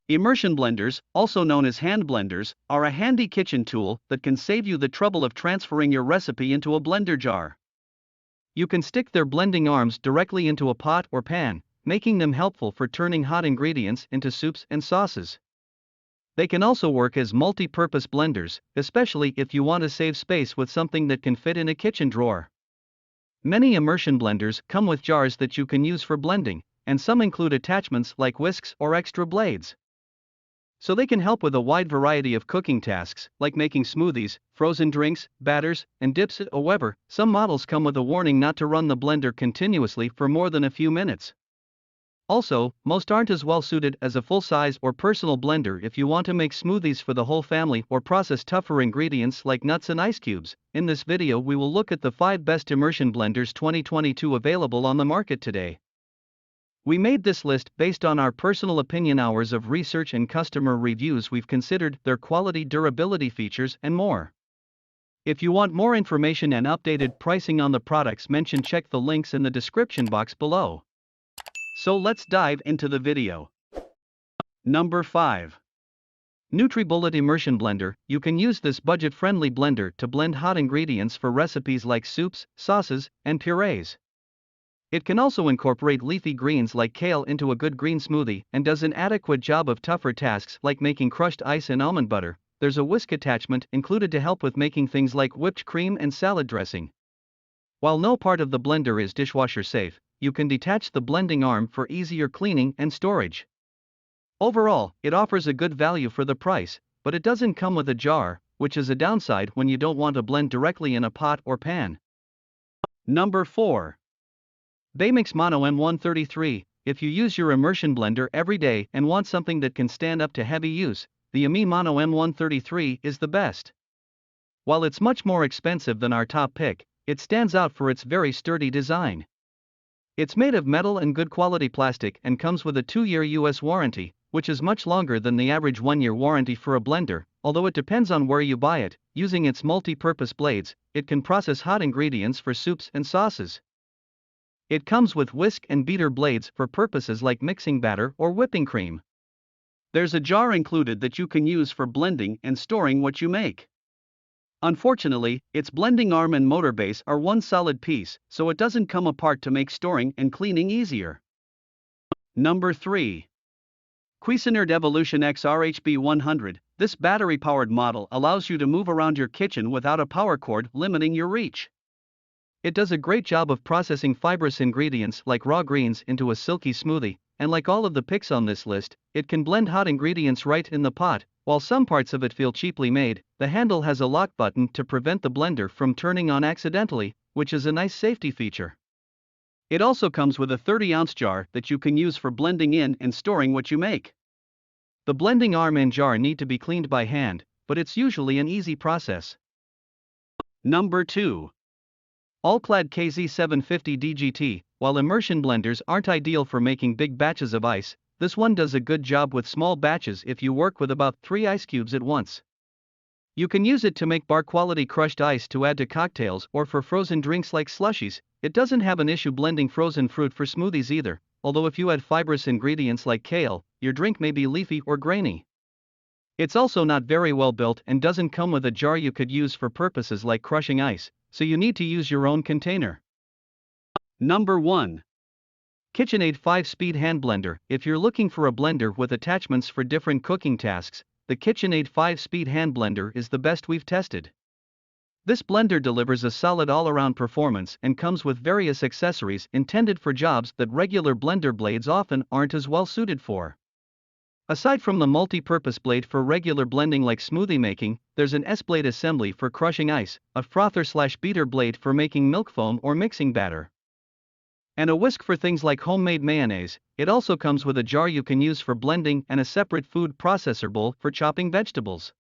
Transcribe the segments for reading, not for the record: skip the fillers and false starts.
Immersion blenders, also known as hand blenders, are a handy kitchen tool that can save you the trouble of transferring your recipe into a blender jar. You can stick their blending arms directly into a pot or pan, making them helpful for turning hot ingredients into soups and sauces. They can also work as multi-purpose blenders, especially if you want to save space with something that can fit in a kitchen drawer. Many immersion blenders come with jars that you can use for blending, and some include attachments like whisks or extra blades. So they can help with a wide variety of cooking tasks, like making smoothies, frozen drinks, batters, and dips. However, some models come with a warning not to run the blender continuously for more than a few minutes. Also, most aren't as well suited as a full-size or personal blender if you want to make smoothies for the whole family or process tougher ingredients like nuts and ice cubes. In this video we will look at the 5 best immersion blenders 2022 available on the market today. We made this list based on our personal opinion, hours of research and customer reviews. We've considered their quality, durability, features, and more. If you want more information and updated pricing on the products mentioned, check the links in the description box below. So let's dive into the video. Number 5. NutriBullet Immersion Blender. You can use this budget-friendly blender to blend hot ingredients for recipes like soups, sauces, and purees. It can also incorporate leafy greens like kale into a good green smoothie and does an adequate job of tougher tasks like making crushed ice and almond butter. There's a whisk attachment included to help with making things like whipped cream and salad dressing. While no part of the blender is dishwasher safe, you can detach the blending arm for easier cleaning and storage. Overall, it offers a good value for the price, but it doesn't come with a jar, which is a downside when you don't want to blend directly in a pot or pan. Number 4. Baymix Mono M133. If you use your immersion blender every day and want something that can stand up to heavy use, the Ηowever Mono M133 is the best. While it's much more expensive than our top pick, it stands out for its very sturdy design. It's made of metal and good quality plastic and comes with a 2-year US warranty, which is much longer than the average 1-year warranty for a blender, although it depends on where you buy it. Using its multi-purpose blades, it can process hot ingredients for soups and sauces. It comes with whisk and beater blades for purposes like mixing batter or whipping cream. There's a jar included that you can use for blending and storing what you make. Unfortunately, its blending arm and motor base are one solid piece, so it doesn't come apart to make storing and cleaning easier. Number 3. Cuisinart Evolution XR HB100. This battery-powered model allows you to move around your kitchen without a power cord limiting your reach. It does a great job of processing fibrous ingredients like raw greens into a silky smoothie, and like all of the picks on this list, it can blend hot ingredients right in the pot. While some parts of it feel cheaply made, the handle has a lock button to prevent the blender from turning on accidentally, which is a nice safety feature. It also comes with a 30-ounce jar that you can use for blending in and storing what you make. The blending arm and jar need to be cleaned by hand, but it's usually an easy process. Number 2. All-Clad KS750DGT. While immersion blenders aren't ideal for making big batches of ice, this one does a good job with small batches if you work with about 3 ice cubes at once. You can use it to make bar-quality crushed ice to add to cocktails or for frozen drinks like slushies. It doesn't have an issue blending frozen fruit for smoothies either, although if you add fibrous ingredients like kale, your drink may be leafy or grainy. It's also not very well built and doesn't come with a jar you could use for purposes like crushing ice, so you need to use your own container. Number 1. KitchenAid 5-Speed Hand Blender. If you're looking for a blender with attachments for different cooking tasks, the KitchenAid 5-Speed Hand Blender is the best we've tested. This blender delivers a solid all-around performance and comes with various accessories intended for jobs that regular blender blades often aren't as well suited for. Aside from the multi-purpose blade for regular blending like smoothie making, there's an S-blade assembly for crushing ice, a frother/beater blade for making milk foam or mixing batter, and a whisk for things like homemade mayonnaise. It also comes with a jar you can use for blending and a separate food processor bowl for chopping vegetables.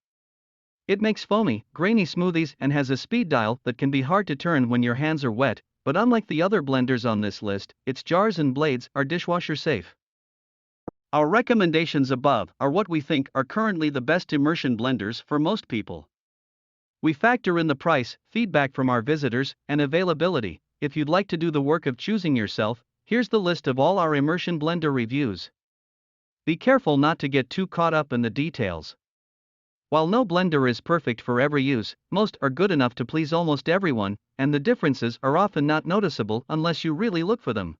It makes foamy, grainy smoothies and has a speed dial that can be hard to turn when your hands are wet, but unlike the other blenders on this list, its jars and blades are dishwasher safe. Our recommendations above are what we think are currently the best immersion blenders for most people. We factor in the price, feedback from our visitors, and availability. If you'd like to do the work of choosing yourself, Here's the list of all our immersion blender reviews. Be careful not to get too caught up in the details. While no blender is perfect for every use, most are good enough to please almost everyone, and the differences are often not noticeable unless you really look for them.